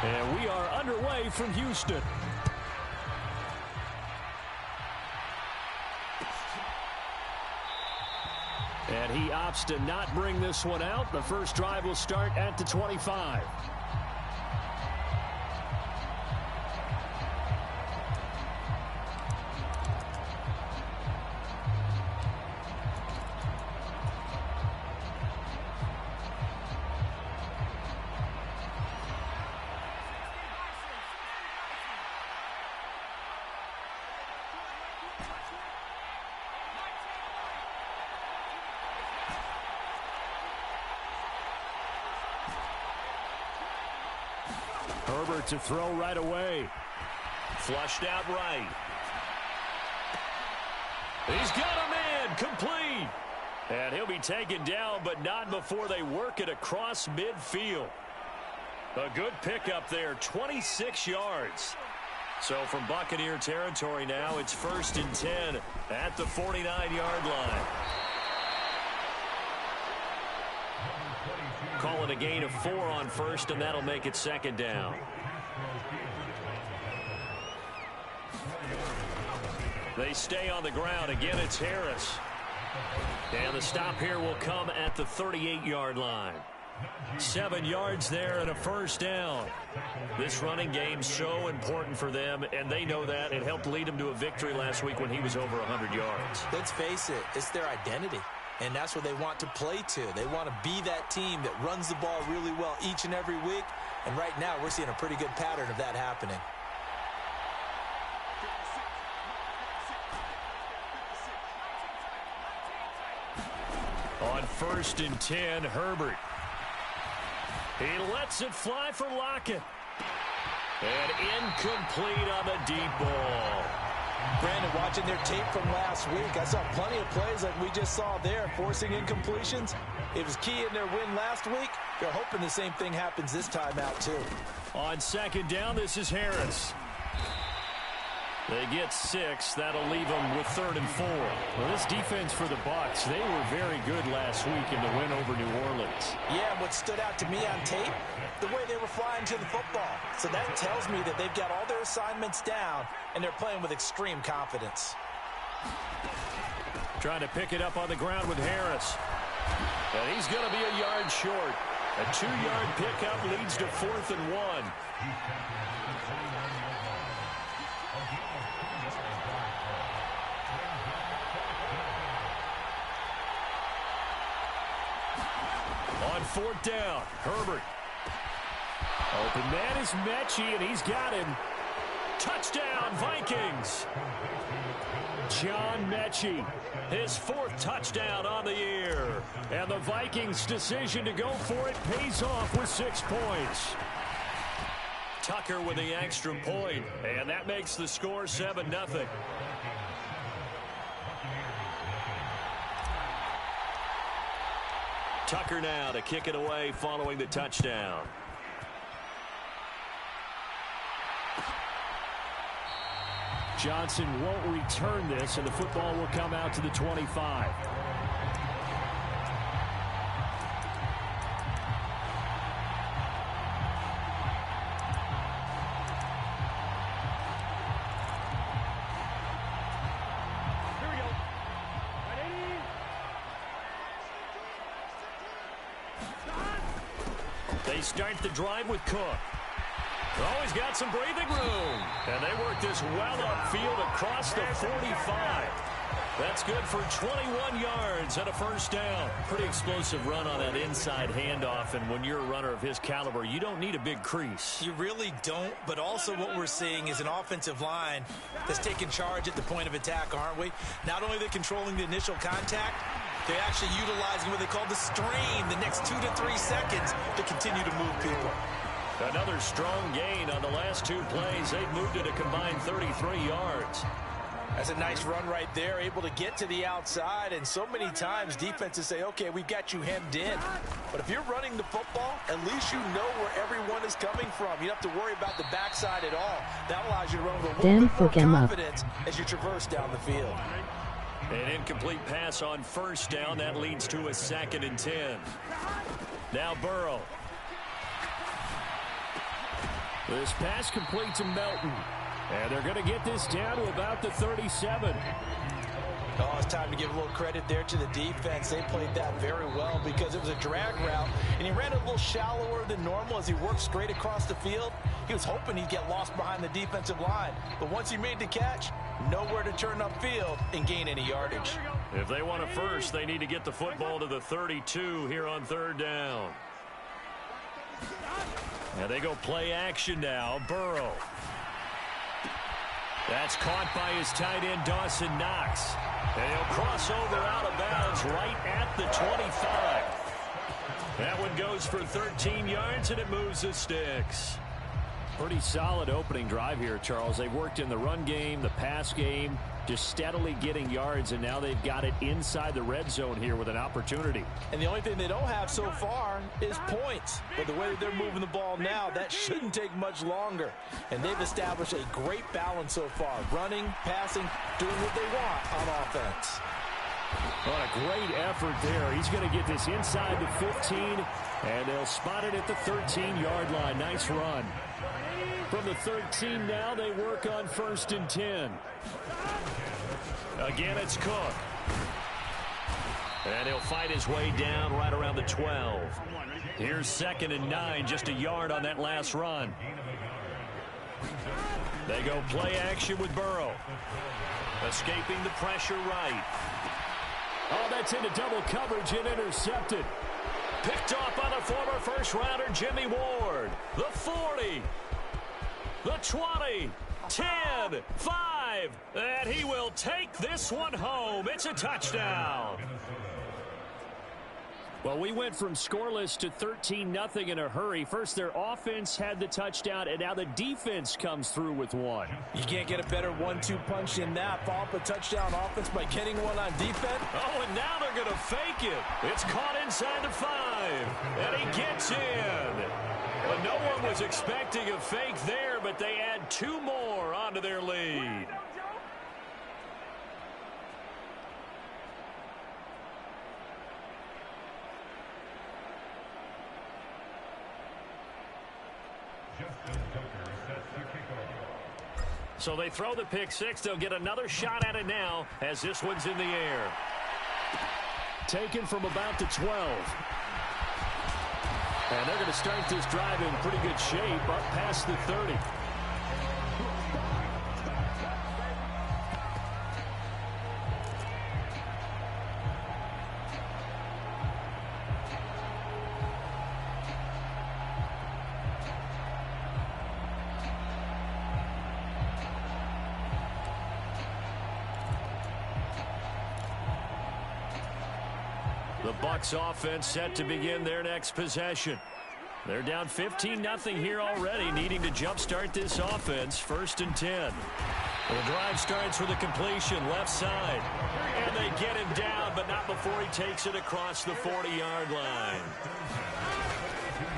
And we are underway from Houston. And he opts to not bring this one out. The first drive will start at the 25. Herbert to throw right away. Flushed out right. He's got a man complete. And he'll be taken down, but not before they work it across midfield. A good pickup there, 26 yards. So from Buccaneer territory now, it's 1st and 10 at the 49-yard line. Call it a gain of 4 on first, and that'll make it 2nd down. They stay on the ground. Again, it's Harris. And the stop here will come at the 38-yard line. 7 yards there and a 1st down. This running game's so important for them, and they know that. It helped lead them to a victory last week when he was over 100 yards. Let's face it, it's their identity. And that's what they want to play to. They want to be that team that runs the ball really well each and every week. And right now, we're seeing a pretty good pattern of that happening. On 1st and 10, Herbert. He lets it fly for Lockett. And incomplete on the deep ball. Brandon, watching their tape from last week, I saw plenty of plays like we just saw there, forcing incompletions. It was key in their win last week. They're hoping the same thing happens this time out, too. On 2nd down, this is Harris. They get 6. That'll leave them with 3rd and 4. Well, this defense for the Bucs, they were very good last week in the win over New Orleans. Yeah, and what stood out to me on tape, the way they were flying to the football. So that tells me that they've got all their assignments down, and they're playing with extreme confidence. Trying to pick it up on the ground with Harris. And he's going to be a yard short. A 2-yard pickup leads to 4th and 1. On 4th down, Herbert. Open man is Mechie, and he's got him. Touchdown, Vikings. John Mechie, his 4th touchdown on the year. And the Vikings' decision to go for it pays off with 6 points. Tucker with the extra point, and that makes the score 7-0. Tucker now to kick it away following the touchdown. Johnson won't return this, and the football will come out to the 25. They start the drive with Cook. Always got some breathing room. And they work this well upfield across the 45. That's good for 21 yards and a 1st down. Pretty explosive run on that inside handoff. And when you're a runner of his caliber, you don't need a big crease. You really don't, but also what we're seeing is an offensive line that's taking charge at the point of attack, aren't we? Not only are they controlling the initial contact, they're actually utilizing what they call the strain the next 2 to 3 seconds to continue to move people. Another strong gain on the last 2 plays. They've moved it a combined 33 yards. That's a nice run right there, able to get to the outside. And so many times defenses say, okay, we've got you hemmed in. But if you're running the football, at least you know where everyone is coming from. You don't have to worry about the backside at all. That allows you to run with a little bit more confidence as you traverse down the field. An incomplete pass on 1st down. That leads to a 2nd and 10. Now Burrow. This pass complete to Melton. And they're going to get this down to about the 37. Oh, it's time to give a little credit there to the defense. They played that very well because it was a drag route, and he ran a little shallower than normal as he worked straight across the field. He was hoping he'd get lost behind the defensive line, but once he made the catch, nowhere to turn upfield and gain any yardage. If they want a first, they need to get the football to the 32 here on third down. And they go play action now. Burrow. That's caught by his tight end, Dawson Knox. And he'll cross over out of bounds right at the 25. That one goes for 13 yards, and it moves the sticks. Pretty solid opening drive here, Charles. They've worked in the run game, the pass game, just steadily getting yards, and now they've got it inside the red zone here with an opportunity. And the only thing they don't have so far is points. But the way that they're moving the ball now, that shouldn't take much longer. And they've established a great balance so far. Running, passing, doing what they want on offense. What a great effort there. He's going to get this inside the 15, and they'll spot it at the 13-yard line. Nice run. From the 13 now, they work on 1st and 10. Again, it's Cook. And he'll fight his way down right around the 12. Here's 2nd and 9, just a yard on that last run. They go play action with Burrow. Escaping the pressure right. Oh, that's into double coverage and intercepted. Picked off on the former first-rounder Jimmy Ward. The 40. The 20, 10, 5, and he will take this one home. It's a touchdown. Well, we went from scoreless to 13-0 in a hurry. First, their offense had the touchdown, and now the defense comes through with one. You can't get a better 1-2 punch than that. Follow up a touchdown offense by getting one on defense. Oh, and now they're going to fake it. It's caught inside the 5, and he gets in. But no one was expecting a fake there, but they add 2 more onto their lead. So they throw the pick 6. They'll get another shot at it now as this one's in the air. Taken from about the 12. And they're going to start this drive in pretty good shape up past the 30. The Bucs offense set to begin their next possession. They're down 15-0 here already, needing to jumpstart this offense. 1st and 10. The drive starts with a completion left side. And they get him down, but not before he takes it across the 40-yard line.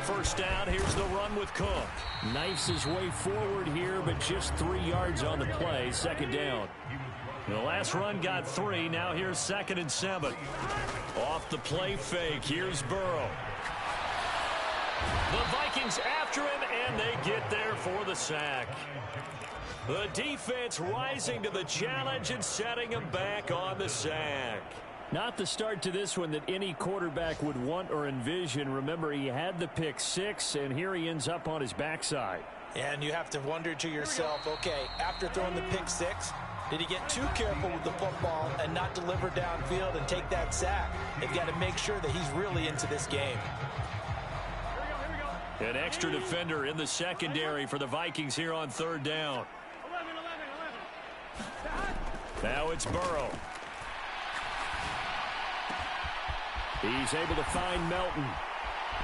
1st down, here's the run with Cook. Knifes his way forward here, but just 3 yards on the play. 2nd down. The last run got 3. Now here's 2nd and 7. Off the play fake. Here's Burrow. The Vikings after him, and they get there for the sack. The defense rising to the challenge and setting him back on the sack. Not the start to this one that any quarterback would want or envision. Remember, he had the pick 6, and here he ends up on his backside. And you have to wonder to yourself, okay, after throwing the pick 6, did he get too careful with the football and not deliver downfield and take that sack? They've got to make sure that he's really into this game. An extra defender in the secondary for the Vikings here on 3rd down. Now it's Burrow. He's able to find Melton.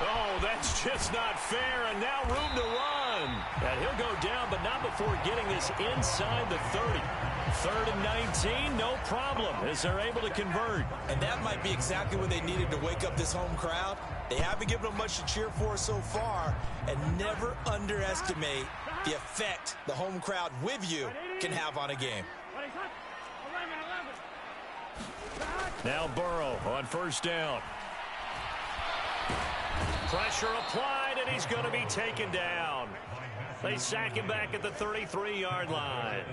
Oh, that's just not fair, and now room to run. And he'll go down, but not before getting this inside the 30. 3rd and 19, no problem, as they're able to convert. And that might be exactly what they needed to wake up this home crowd. They haven't given them much to cheer for so far, and never underestimate the effect the home crowd with you can have on a game. Now Burrow on 1st down. Pressure applied, and he's going to be taken down. They sack him back at the 33-yard line.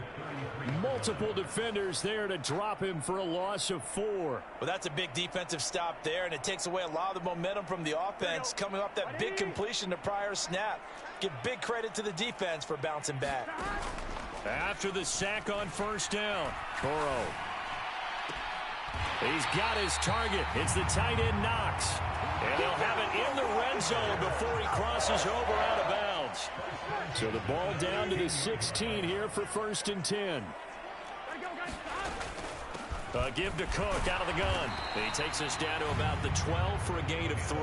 Multiple defenders there to drop him for a loss of 4. Well, that's a big defensive stop there, and it takes away a lot of the momentum from the offense coming off that big completion the prior snap. Give big credit to the defense for bouncing back. After the sack on first down, Burrow. He's got his target. It's the tight end Knox. And they'll have it in the red zone before he crosses over out of bounds. So the ball down to the 16 here for 1st and 10. Give to Cook out of the gun. He takes us down to about the 12 for a gain of 3.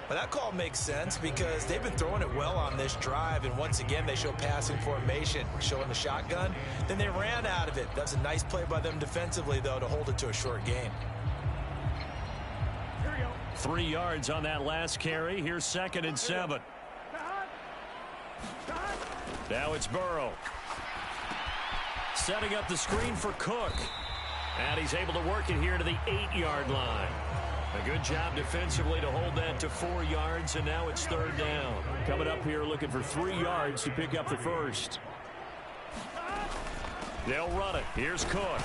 Well, that call makes sense because they've been throwing it well on this drive, and once again they show passing formation, showing the shotgun. Then they ran out of it. That's a nice play by them defensively, though, to hold it to a short gain. 3 yards on that last carry. Here's 2nd and 7. Now it's Burrow. Setting up the screen for Cook. And he's able to work it here to the 8-yard line. A good job defensively to hold that to 4 yards, and now it's 3rd down. Coming up here looking for 3 yards to pick up the first. They'll run it. Here's Cook.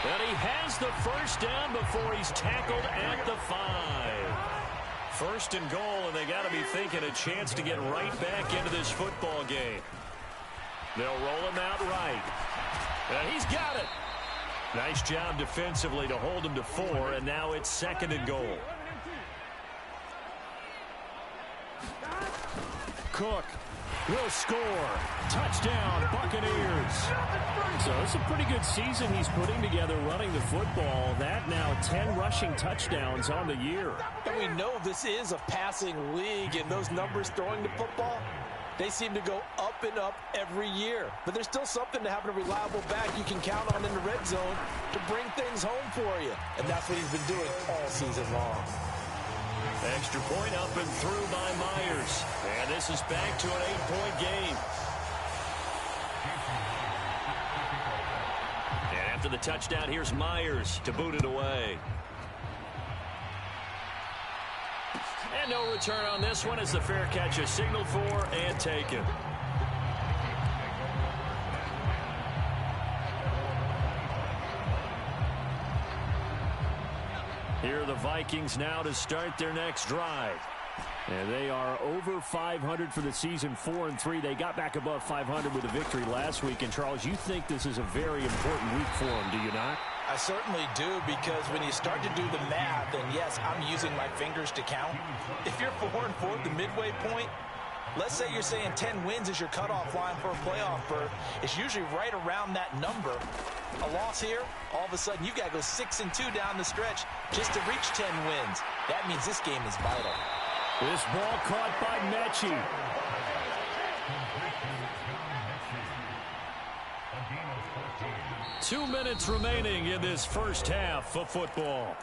And he has the first down before he's tackled at the 5. 1st and goal, and they got to be thinking a chance to get right back into this football game. They'll roll him out right. And he's got it. Nice job defensively to hold him to 4, and now it's 2nd and goal. Cook will score. Touchdown, Buccaneers. So it's a pretty good season he's putting together running the football. That now 10 rushing touchdowns on the year. And we know this is a passing league, and those numbers throwing the football, they seem to go up and up every year. But there's still something to having a reliable back you can count on in the red zone to bring things home for you. And that's what he's been doing all season long. Extra point up and through by Myers. And this is back to an 8-point game. And after the touchdown, here's Myers to boot it away. And no return on this one as the fair catch is signaled for and taken. Here are the Vikings now to start their next drive. And they are over 500 for the season, 4-3. They got back above 500 with a victory last week. And, Charles, you think this is a very important week for them, do you not? I certainly do, because when you start to do the math, and yes, I'm using my fingers to count. If you're 4-4 at the midway point, let's say you're saying 10 wins is your cutoff line for a playoff berth. It's usually right around that number. A loss here, all of a sudden you've got to go 6-2 down the stretch just to reach 10 wins. That means this game is vital. This ball caught by Mechie. Two minutes remaining in this first half of football.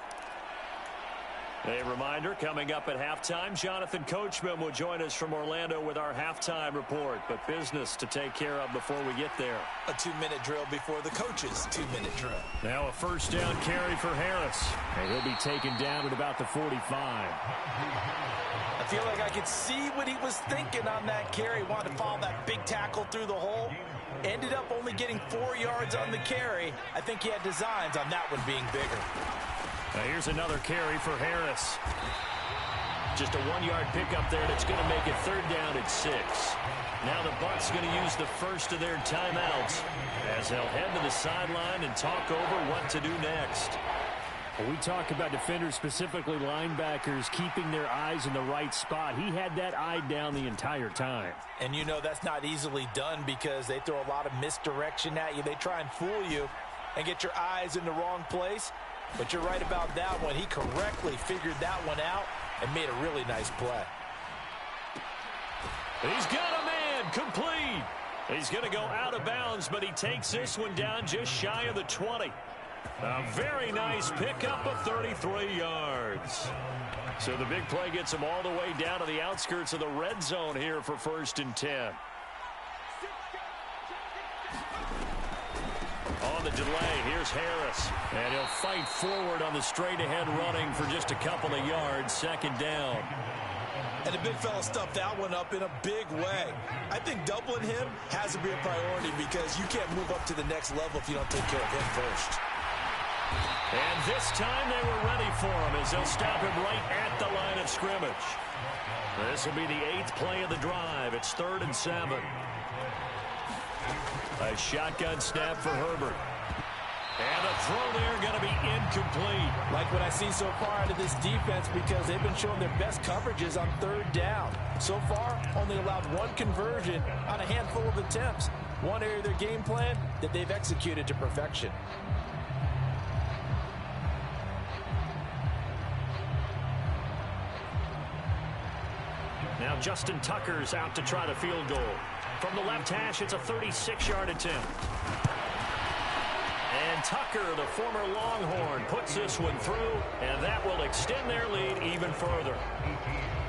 A reminder, coming up at halftime, Jonathan Coachman will join us from Orlando with our halftime report. But business to take care of before we get there. A 2-minute drill before the coach's 2-minute drill. Now a first down carry for Harris. And he'll be taken down at about the 45. I feel like I could see what he was thinking on that carry. Wanted to follow that big tackle through the hole. Ended up only getting 4 yards on the carry. I think he had designs on that one being bigger. Now here's another carry for Harris. Just a 1-yard pickup there, and it's going to make it 3rd down at 6. Now the Bucs going to use the first of their timeouts as they'll head to the sideline and talk over what to do next. When we talk about defenders, specifically linebackers, keeping their eyes in the right spot. He had that eye down the entire time. And you know that's not easily done because they throw a lot of misdirection at you. They try and fool you and get your eyes in the wrong place. But you're right about that one. He correctly figured that one out and made a really nice play. He's got a man complete. He's going to go out of bounds, but he takes this one down just shy of the 20. A very nice pickup of 33 yards. So the big play gets him all the way down to the outskirts of the red zone here for 1st and 10. On the delay, here's Harris. And he'll fight forward on the straight-ahead running for just a couple of yards. 2nd down. And the big fella stuffed that one up in a big way. I think doubling him has to be a priority because you can't move up to the next level if you don't take care of him first. And this time they were ready for him as they'll stop him right at the line of scrimmage. This will be the 8th play of the drive. It's 3rd and 7. A shotgun snap for Herbert. And a throw there going to be incomplete. Like what I see so far out of this defense because they've been showing their best coverages on 3rd down. So far, only allowed 1 conversion on a handful of attempts. One area of their game plan that they've executed to perfection. Now Justin Tucker's out to try the field goal. From the left hash, it's a 36-yard attempt. And Tucker, the former Longhorn, puts this one through, and that will extend their lead even further.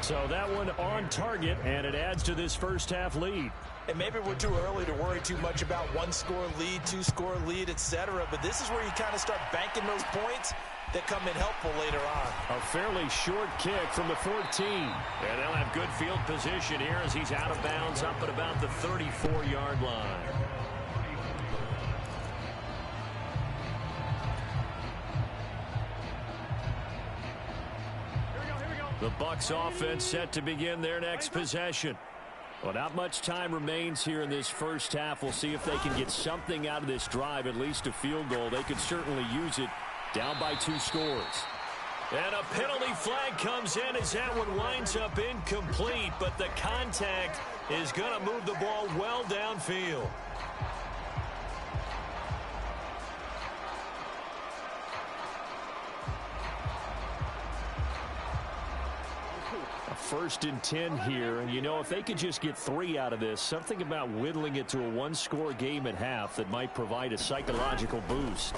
So that one on target, and it adds to this first half lead. And maybe we're too early to worry too much about 1-score lead, 2-score lead, etc. But this is where you kind of start banking those points that come in helpful later on. A fairly short kick from the 14. And they'll have good field position here as he's out of bounds up at about the 34-yard line. The Bucs offense set to begin their next possession. Well, not much time remains here in this first half. We'll see if they can get something out of this drive, at least a field goal. They could certainly use it down by 2 scores. And a penalty flag comes in as that one winds up incomplete, but the contact is going to move the ball well downfield. First and 10 here, and you know, if they could just get 3 out of this, something about whittling it to a 1-score game at half that might provide a psychological boost.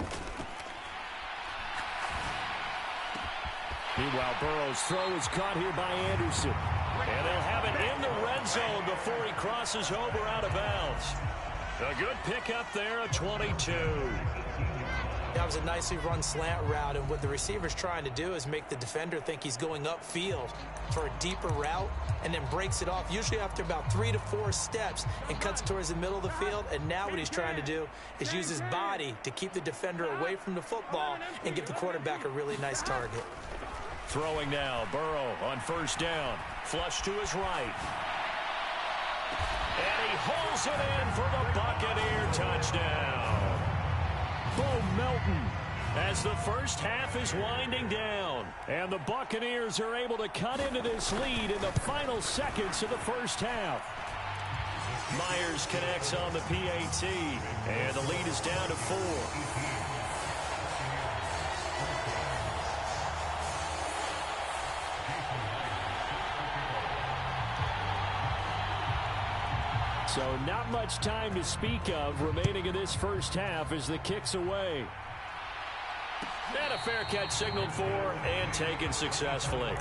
Meanwhile, Burrow's throw is caught here by Anderson. And they'll have it in the red zone before he crosses over out of bounds. A good pickup there, a 22. That was a nicely run slant route, and what the receiver's trying to do is make the defender think he's going upfield for a deeper route and then breaks it off, usually after about 3 to 4 steps, and cuts towards the middle of the field. And now what he's trying to do is use his body to keep the defender away from the football and give the quarterback a really nice target. Throwing now, Burrow on first down. Flush to his right. And he holds it in for the Buccaneer touchdown. Bo Melton as the first half is winding down. And the Buccaneers are able to cut into this lead in the final seconds of the first half. Myers connects on the PAT, and the lead is down to 4. So not much time to speak of remaining in this first half as the kick's away. And a fair catch signaled for and taken successfully.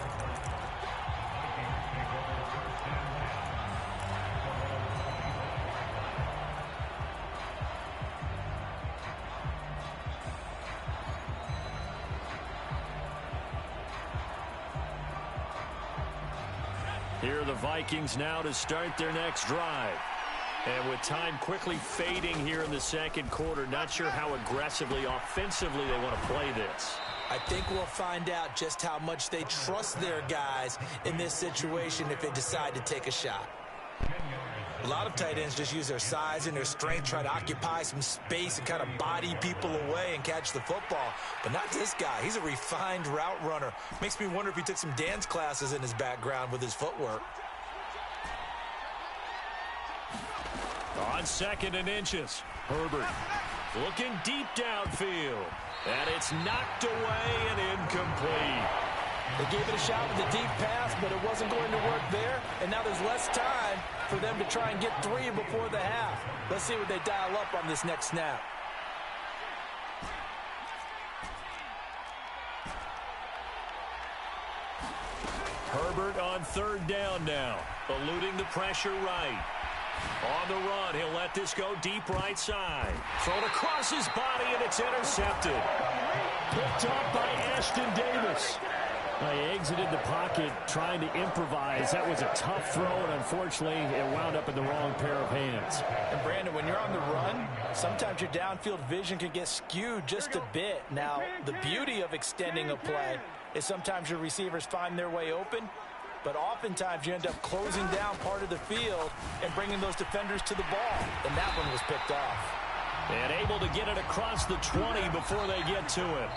Here are the Vikings now to start their next drive. And with time quickly fading here in the second quarter, not sure how aggressively, offensively they want to play this. I think we'll find out just how much they trust their guys in this situation if they decide to take a shot. A lot of tight ends just use their size and their strength, try to occupy some space and kind of body people away and catch the football. But not this guy. He's a refined route runner. Makes me wonder if he took some dance classes in his background with his footwork. On 2nd and inches, Herbert looking deep downfield. And it's knocked away and incomplete. They gave it a shot with a deep pass, but it wasn't going to work there. And now there's less time for them to try and get 3 before the half. Let's see what they dial up on this next snap. Herbert on 3rd down now, eluding the pressure right. On the run, he'll let this go deep right side. Thrown across his body, and it's intercepted. Picked up by Ashton Davis. He exited the pocket trying to improvise. That was a tough throw, and unfortunately, it wound up in the wrong pair of hands. And, Brandon, when you're on the run, sometimes your downfield vision can get skewed just a bit. Now, the beauty of extending a play is sometimes your receivers find their way open, but oftentimes you end up closing down part of the field and bringing those defenders to the ball. And that one was picked off. And able to get it across the 20 before they get to it.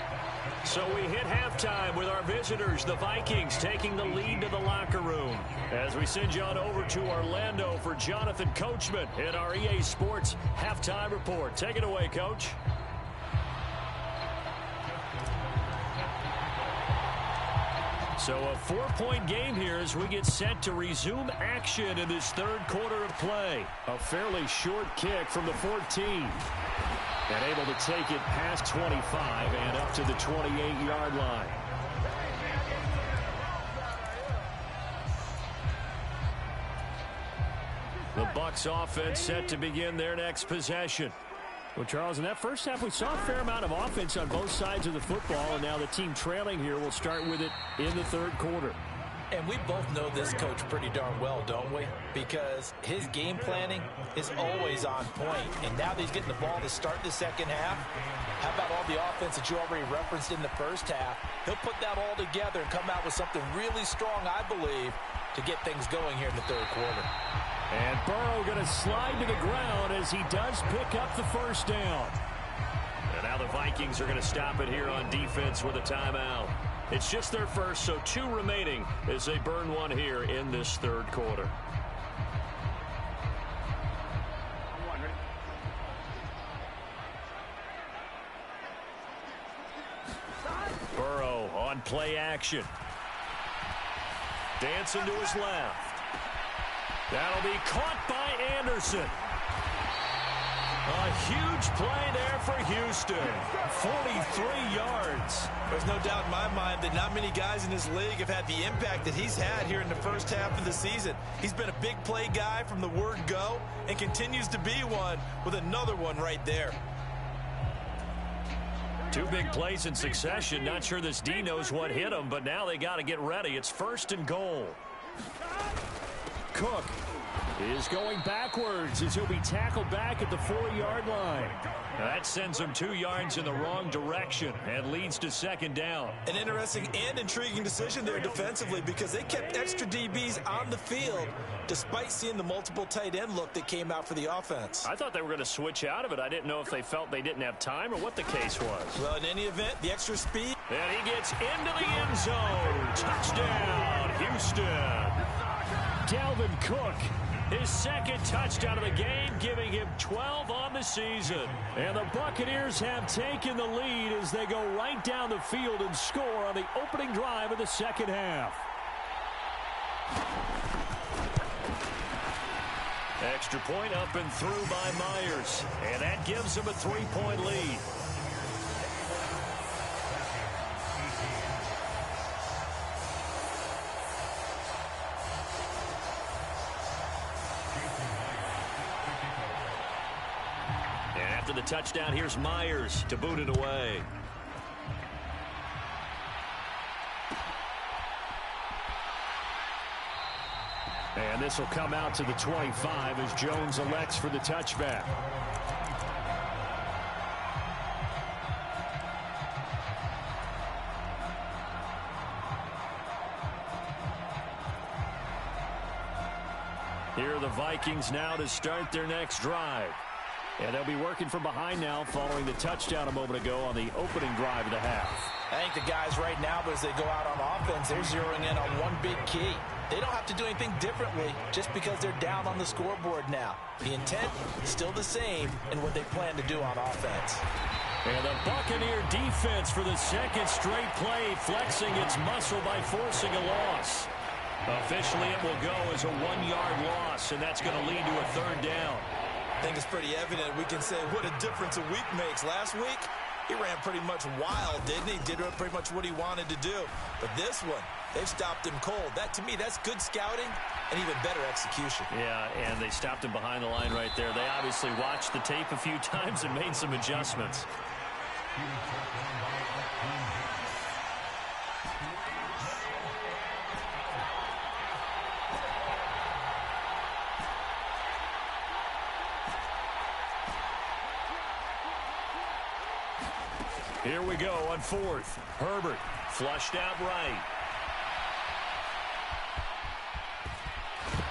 So we hit halftime with our visitors, the Vikings, taking the lead to the locker room. As we send you on over to Orlando for Jonathan Coachman in our EA Sports Halftime Report. Take it away, Coach. So a 4-point game here as we get set to resume action in this third quarter of play. A fairly short kick from the 14. And able to take it past 25 and up to the 28-yard line. The Bucs offense set to begin their next possession. Well, Charles, in that first half, we saw a fair amount of offense on both sides of the football, and now the team trailing here will start with it in the third quarter. And we both know this coach pretty darn well, don't we? Because his game planning is always on point. And now that he's getting the ball to start the second half, how about all the offense that you already referenced in the first half? He'll put that all together and come out with something really strong, I believe, to get things going here in the third quarter. And Burrow going to slide to the ground as he does pick up the first down. And now the Vikings are going to stop it here on defense with a timeout. It's just their first, so 2 remaining as they burn one here in this third quarter. Burrow on play action. Dancing to his left. That'll be caught by Anderson. A huge play there for Houston. 43 yards. There's no doubt in my mind that not many guys in this league have had the impact that he's had here in the first half of the season. He's been a big play guy from the word go and continues to be one with another one right there. 2 big plays in succession. Not sure this D knows what hit him, but now they got to get ready. It's 1st and goal. Cook is going backwards as he'll be tackled back at the 4-yard line. That sends him 2 yards in the wrong direction and leads to 2nd down. An interesting and intriguing decision there defensively because they kept extra DBs on the field despite seeing the multiple tight end look that came out for the offense. I thought they were going to switch out of it. I didn't know if they felt they didn't have time or what the case was. Well, in any event, the extra speed. And he gets into the end zone. Touchdown, Houston. Dalvin Cook, his 2nd touchdown of the game, giving him 12 on the season. And the Buccaneers have taken the lead as they go right down the field and score on the opening drive of the second half. Extra point up and through by Myers. And that gives him a 3-point lead. The touchdown, here's Myers to boot it away. And this will come out to the 25 as Jones elects for the touchback. Here are the Vikings now to start their next drive. And they'll be working from behind now following the touchdown a moment ago on the opening drive of the half. I think the guys right now, as they go out on offense, they're zeroing in on one big key. They don't have to do anything differently just because they're down on the scoreboard now. The intent is still the same in what they plan to do on offense. And the Buccaneer defense for the 2nd straight play, flexing its muscle by forcing a loss. Officially, it will go as a 1-yard loss, and that's going to lead to a 3rd down. I think it's pretty evident we can say what a difference a week makes. Last week, he ran pretty much wild, didn't he? Did pretty much what he wanted to do. But this one, they've stopped him cold. That, to me, that's good scouting and even better execution. Yeah, and they stopped him behind the line right there. They obviously watched the tape a few times and made some adjustments. Here we go on fourth. Herbert flushed out right.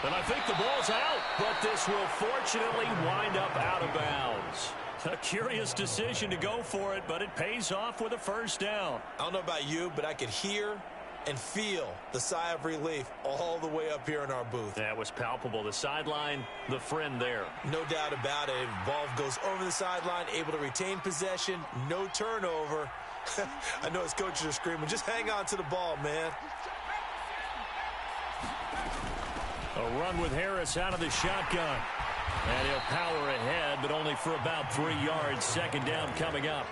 And I think the ball's out, but this will fortunately wind up out of bounds. A curious decision to go for it, but it pays off with a first down. I don't know about you, but I could hear and feel the sigh of relief all the way up here in our booth. That was palpable. The sideline, the friend there. No doubt about it. Ball goes over the sideline, able to retain possession, no turnover. I know his coaches are screaming, just hang on to the ball, man. A run with Harris out of the shotgun. And he'll power ahead, but only for about 3 yards. Second down coming up.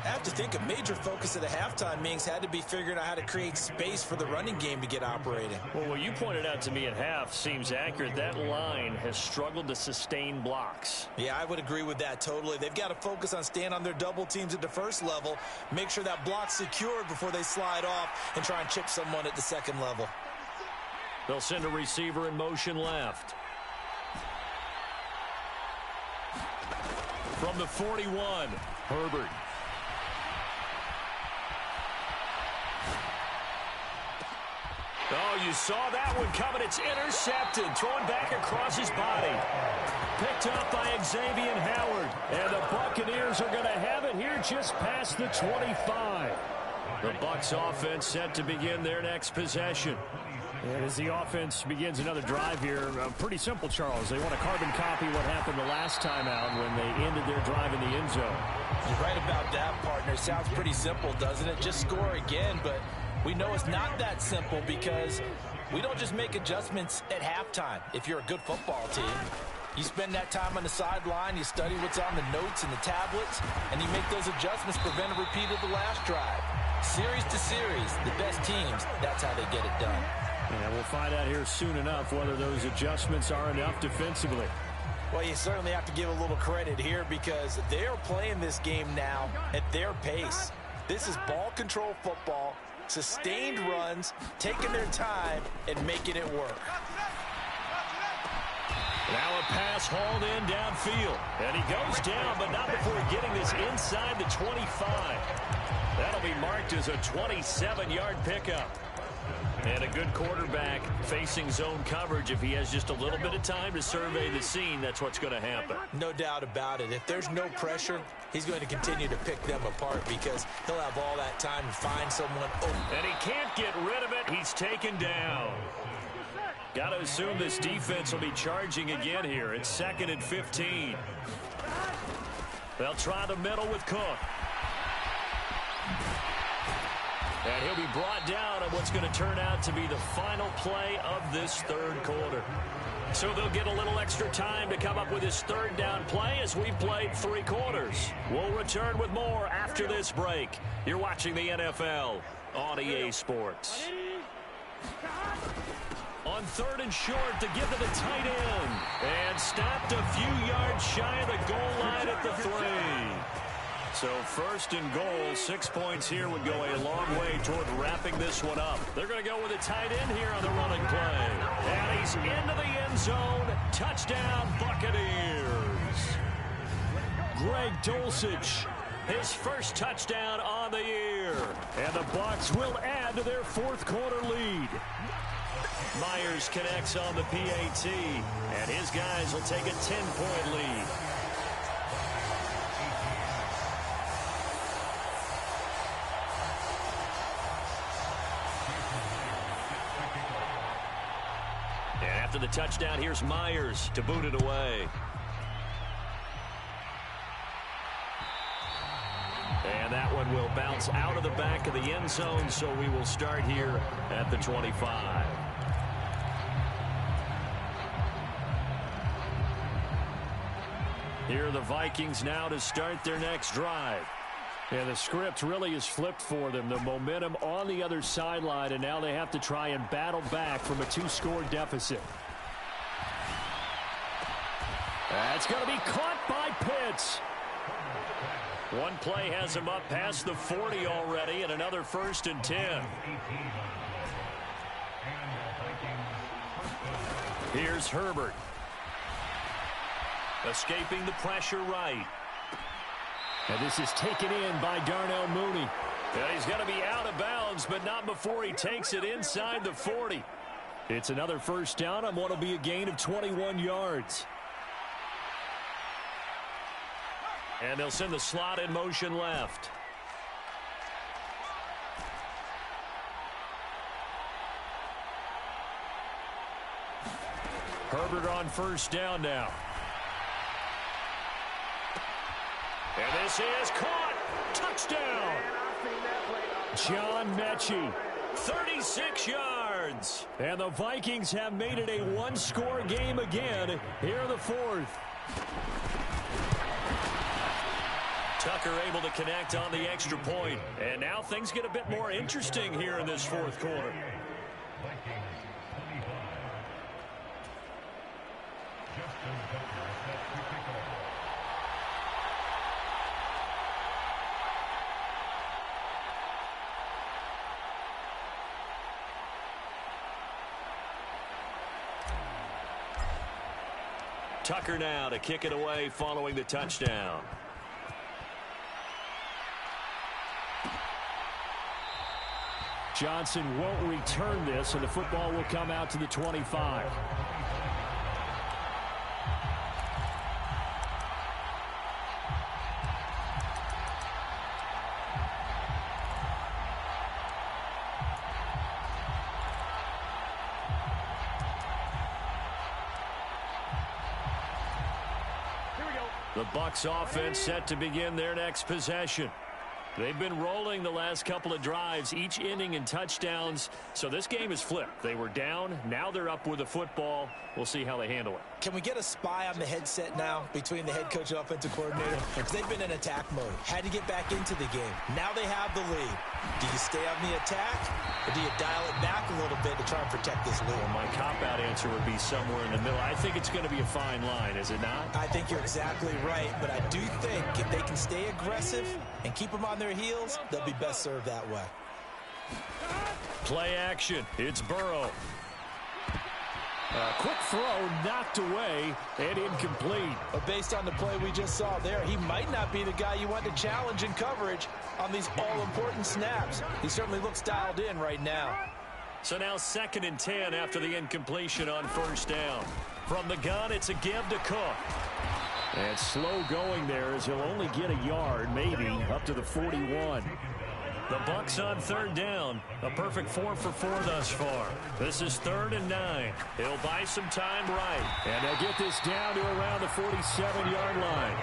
I have to think a major focus at the halftime meetings had to be figuring out how to create space for the running game to get operating. Well, what you pointed out to me at half seems accurate. That line has struggled to sustain blocks. Yeah, I would agree with that totally. They've got to focus on staying on their double teams at the first level, make sure that block's secured before they slide off and try and chip someone at the second level. They'll send a receiver in motion left. From the 41, Herbert. Oh, you saw that one coming. It's intercepted. Thrown back across his body. Picked up by Xavier Howard. And the Buccaneers are going to have it here just past the 25. The Bucs offense set to begin their next possession. And as the offense begins another drive here, pretty simple, Charles. They want to carbon copy what happened the last time out when they ended their drive in the end zone. You're right about that, partner. Sounds pretty simple, doesn't it? Just score again, but we know it's not that simple because we don't just make adjustments at halftime if you're a good football team. You spend that time on the sideline, you study what's on the notes and the tablets, and you make those adjustments, prevent a repeat of the last drive. Series to series, the best teams, that's how they get it done. And we'll find out here soon enough whether those adjustments are enough defensively. Well, you certainly have to give a little credit here because they're playing this game now at their pace. This is ball control football, sustained runs, taking their time, and making it work. Now a pass hauled in downfield. And he goes down, but not before getting this inside the 25. That'll be marked as a 27-yard pickup. And a good quarterback facing zone coverage. If he has just a little bit of time to survey the scene, that's what's going to happen. No doubt about it. If there's no pressure, he's going to continue to pick them apart because he'll have all that time to find someone open. And he can't get rid of it. He's taken down. Got to assume this defense will be charging again here. It's 2nd and 15. They'll try the middle with Cook. And he'll be brought down on what's going to turn out to be the final play of this third quarter. So they'll get a little extra time to come up with his third down play as we've played 3 quarters. We'll return with more after this break. You're watching the NFL on EA Sports. On 3rd and short to give to the tight end. And stopped a few yards shy of the goal line at the 3. So 1st and goal, 6 points here would go a long way toward wrapping this one up. They're going to go with a tight end here on the running play. And he's into the end zone. Touchdown, Buccaneers. Greg Dulcich, his first touchdown on the year. And the Bucs will add to their 4th quarter lead. Myers connects on the PAT, and his guys will take a 10-point lead. And after the touchdown, here's Myers to boot it away. And that one will bounce out of the back of the end zone, so we will start here at the 25. Here are the Vikings now to start their next drive. And the script really is flipped for them. The momentum on the other sideline, and now they have to try and battle back from a 2-score deficit. That's going to be caught by Pitts. One play has him up past the 40 already, and another 1st and 10. Here's Herbert. Escaping the pressure right. And this is taken in by Darnell Mooney. And he's going to be out of bounds, but not before he takes it inside the 40. It's another first down on what will be a gain of 21 yards. And they'll send the slot in motion left. Herbert on first down now. And this is caught. Touchdown. John Mechie, 36 yards. And the Vikings have made it a one-score game again here in the fourth. Tucker able to connect on the extra point. And now things get a bit more interesting here in this fourth quarter. Tucker now to kick it away following the touchdown. Johnson won't return this, and the football will come out to the 25. The Bucs offense set to begin their next possession. They've been rolling the last couple of drives, each inning in touchdowns. So this game is flipped. They were down. Now they're up with the football. We'll see how they handle it. Can we get a spy on the headset now between the head coach and offensive coordinator? Because they've been in attack mode. Had to get back into the game. Now they have the lead. Do you stay on the attack, or do you dial it back a little bit to try and protect this lead? Well, my cop-out answer would be somewhere in the middle. I think it's going to be a fine line, is it not? I think you're exactly right, but I do think if they can stay aggressive and keep them on their heels, they'll be best served that way. Play action. It's Burrow. Quick throw knocked away and incomplete. But based on the play we just saw there, he might not be the guy you want to challenge in coverage on these all-important snaps. He certainly looks dialed in right now. So now 2nd and 10 after the incompletion on first down. From the gun, it's a give to Cook. And slow going there as he'll only get a yard, maybe, up to the 41. The Bucs on 3rd down. A perfect 4 for 4 thus far. This is 3rd and 9. He'll buy some time right. And they'll get this down to around the 47-yard line.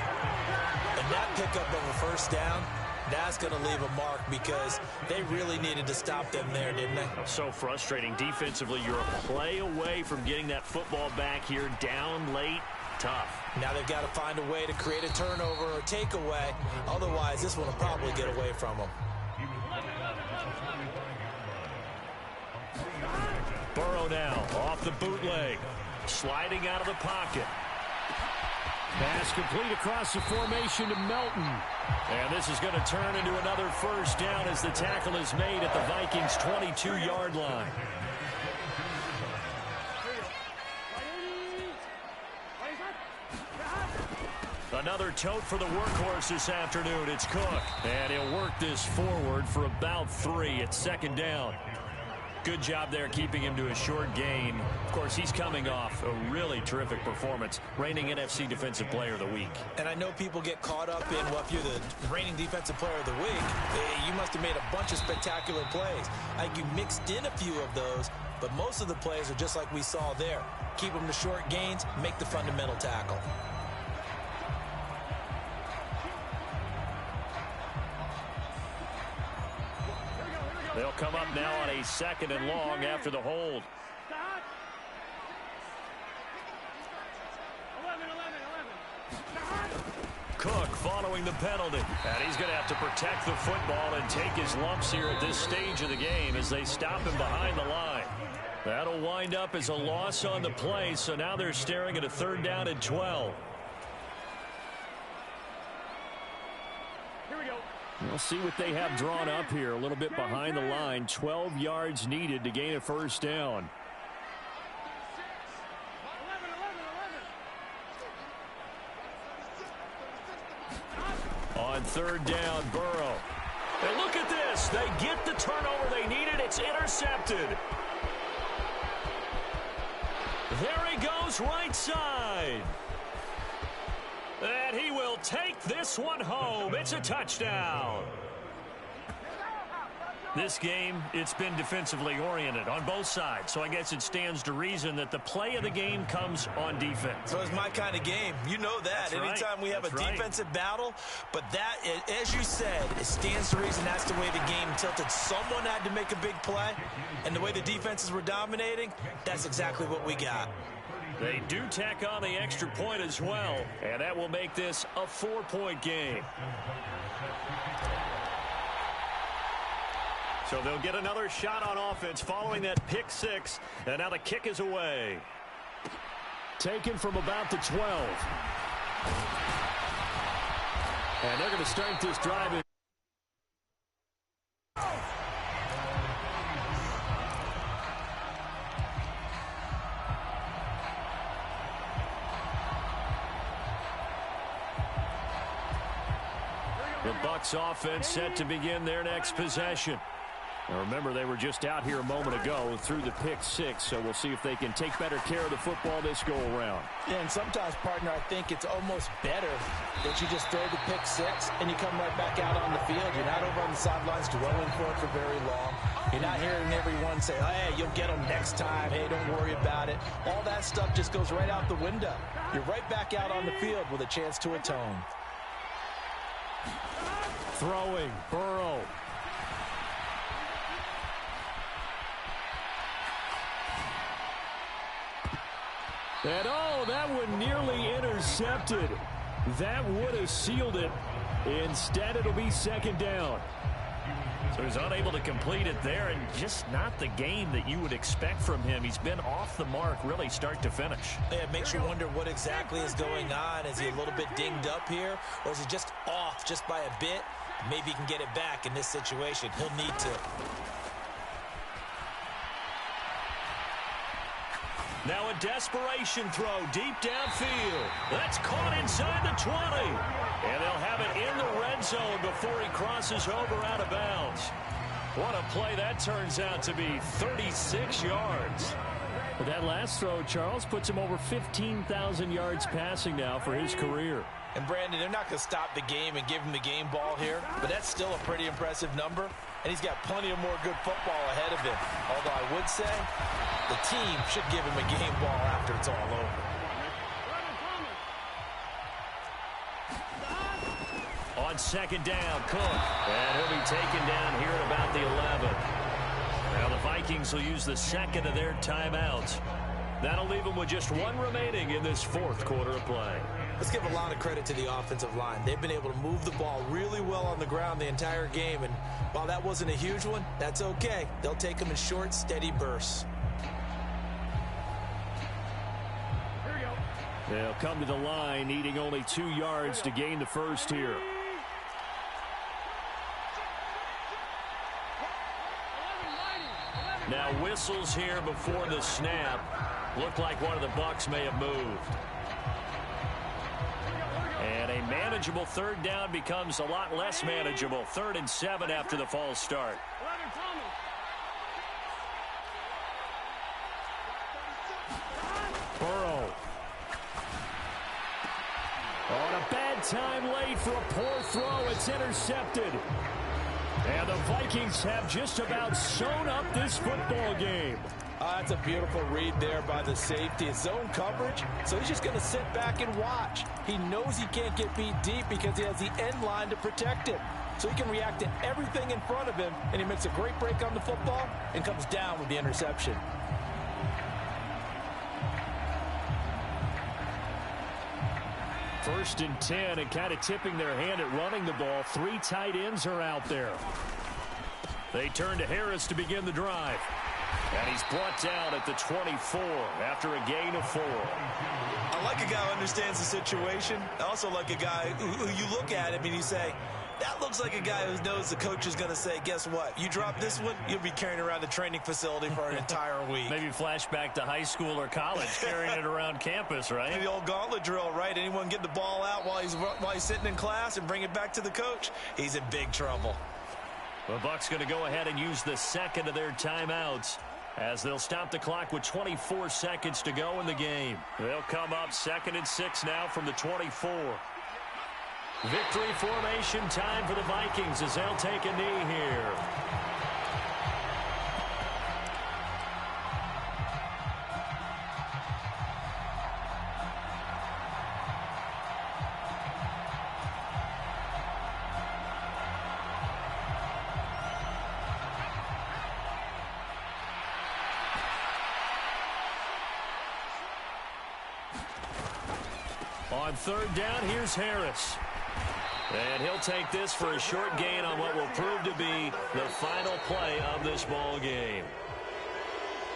And that pickup of a first down, that's going to leave a mark because they really needed to stop them there, didn't they? So frustrating. Defensively, you're a play away from getting that football back here down late. Tough. Now they've got to find a way to create a turnover or takeaway. Otherwise, this one will probably get away from them. Burrow now off the bootleg. Sliding out of the pocket. Pass complete across the formation to Melton. And this is going to turn into another first down as the tackle is made at the Vikings' 22-yard line. Another tote for the workhorse this afternoon. It's Cook. And he'll work this forward for about 3 at 2nd down. Good job there keeping him to a short gain. Of course, he's coming off a really terrific performance, reigning NFC Defensive Player of the Week. And I know people get caught up in, well, if you're the reigning Defensive Player of the Week, you must have made a bunch of spectacular plays. I think you mixed in a few of those, but most of the plays are just like we saw there. Keep them to short gains, make the fundamental tackle. They'll come up now on a 2nd and long after the hold. Cook following the penalty. And he's going to have to protect the football and take his lumps here at this stage of the game as they stop him behind the line. That'll wind up as a loss on the play, so now they're staring at a 3rd down and 12. We'll see what they have drawn up here. A little bit behind the line. 12 yards needed to gain a first down. On On third down, Burrow. And look at this. They get the turnover they needed. It's intercepted. There he goes, right side. And he will take this one home. It's a touchdown. This game, it's been defensively oriented on both sides. So I guess it stands to reason that the play of the game comes on defense. So it's my kind of game. You know that. That's Anytime right. we have a defensive battle. But that, as you said, it stands to reason that's the way the game tilted. Someone had to make a big play. And the way the defenses were dominating, that's exactly what we got. They do tack on the extra point as well. And that will make this a 4-point game. So they'll get another shot on offense following that pick six. And now the kick is away. Taken from about the 12. And they're going to start this drive in. The Bucs offense set to begin their next possession. Now remember, they were just out here a moment ago through the pick six, so we'll see if they can take better care of the football this go-around. Yeah, and sometimes, partner, I think it's almost better that you just throw the pick six and you come right back out on the field. You're not over on the sidelines dwelling for it for very long. You're not hearing everyone say, hey, you'll get them next time. Hey, don't worry about it. All that stuff just goes right out the window. You're right back out on the field with a chance to atone. Throwing, Burrow. And oh, that one nearly intercepted. That would have sealed it. Instead, it'll be second down. So he's unable to complete it there, and just not the game that you would expect from him. He's been off the mark really start to finish. Yeah, it makes you wonder what exactly is going on. Is he a little bit dinged up here, or is he just off just by a bit? Maybe he can get it back in this situation. He'll need to. Now a desperation throw deep downfield. That's caught inside the 20. And they'll have it in the red zone before he crosses over out of bounds. What a play that turns out to be, 36 yards. But that last throw, Charles, puts him over 15,000 yards passing now for his career. And, Brandon, they're not going to stop the game and give him the game ball here, but that's still a pretty impressive number, and he's got plenty of more good football ahead of him. Although I would say the team should give him a game ball after it's all over. On second down, Cook. And he'll be taken down here at about the 11. Now the Vikings will use the second of their timeouts. That'll leave them with just one remaining in this fourth quarter of play. Let's give a lot of credit to the offensive line. They've been able to move the ball really well on the ground the entire game, and while that wasn't a huge one, that's okay. They'll take them in short, steady bursts. They'll come to the line, needing only 2 yards to gain the first here. Now whistles here before the snap. Looked like one of the Bucs may have moved. And a manageable third down becomes a lot less manageable. 3rd and 7 after the false start. Burrow. On a bad time late for a poor throw. It's intercepted. And the Vikings have just about sewn up this football game. That's a beautiful read there by the safety. It's zone coverage, so he's just going to sit back and watch. He knows he can't get beat deep because he has the end line to protect him. So he can react to everything in front of him, and he makes a great break on the football and comes down with the interception. First and 10, and kind of tipping their hand at running the ball. 3 tight ends are out there. They turn to Harris to begin the drive. And he's brought down at the 24 after a gain of 4. I like a guy who understands the situation. I also like a guy who you look at him and you say, That looks like a guy who knows the coach is going to say, guess what? You drop this one, you'll be carrying around the training facility for an entire week. Maybe flashback to high school or college, carrying it around campus, right? The old gauntlet drill, right? Anyone get the ball out while he's sitting in class and bring it back to the coach? He's in big trouble. The Bucs going to go ahead and use the second of their timeouts as they'll stop the clock with 24 seconds to go in the game. They'll come up 2nd and 6 now from the 24. Victory formation time for the Vikings as they'll take a knee here. On 3rd down, here's Harris. And he'll take this for a short gain on what will prove to be the final play of this ball game.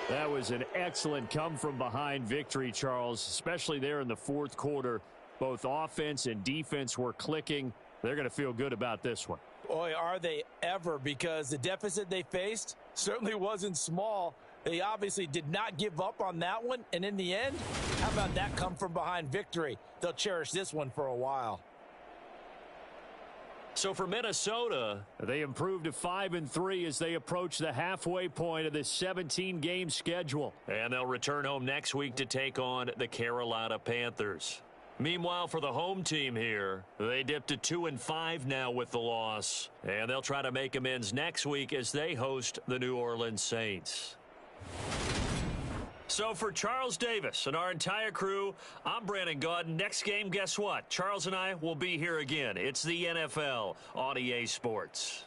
That was an excellent come-from-behind victory, Charles, especially there in the 4th quarter. Both offense and defense were clicking. They're going to feel good about this one. Boy, are they ever, because the deficit they faced certainly wasn't small. They obviously did not give up on that one, and in the end, how about that come-from-behind victory? They'll cherish this one for a while. So for Minnesota, they improved to 5-3 as they approach the halfway point of this 17-game schedule. And they'll return home next week to take on the Carolina Panthers. Meanwhile, for the home team here, they dipped to 2-5 now with the loss. And they'll try to make amends next week as they host the New Orleans Saints. So for Charles Davis and our entire crew, I'm Brandon Gaudin. Next game, guess what? Charles and I will be here again. It's the NFL on EA Sports.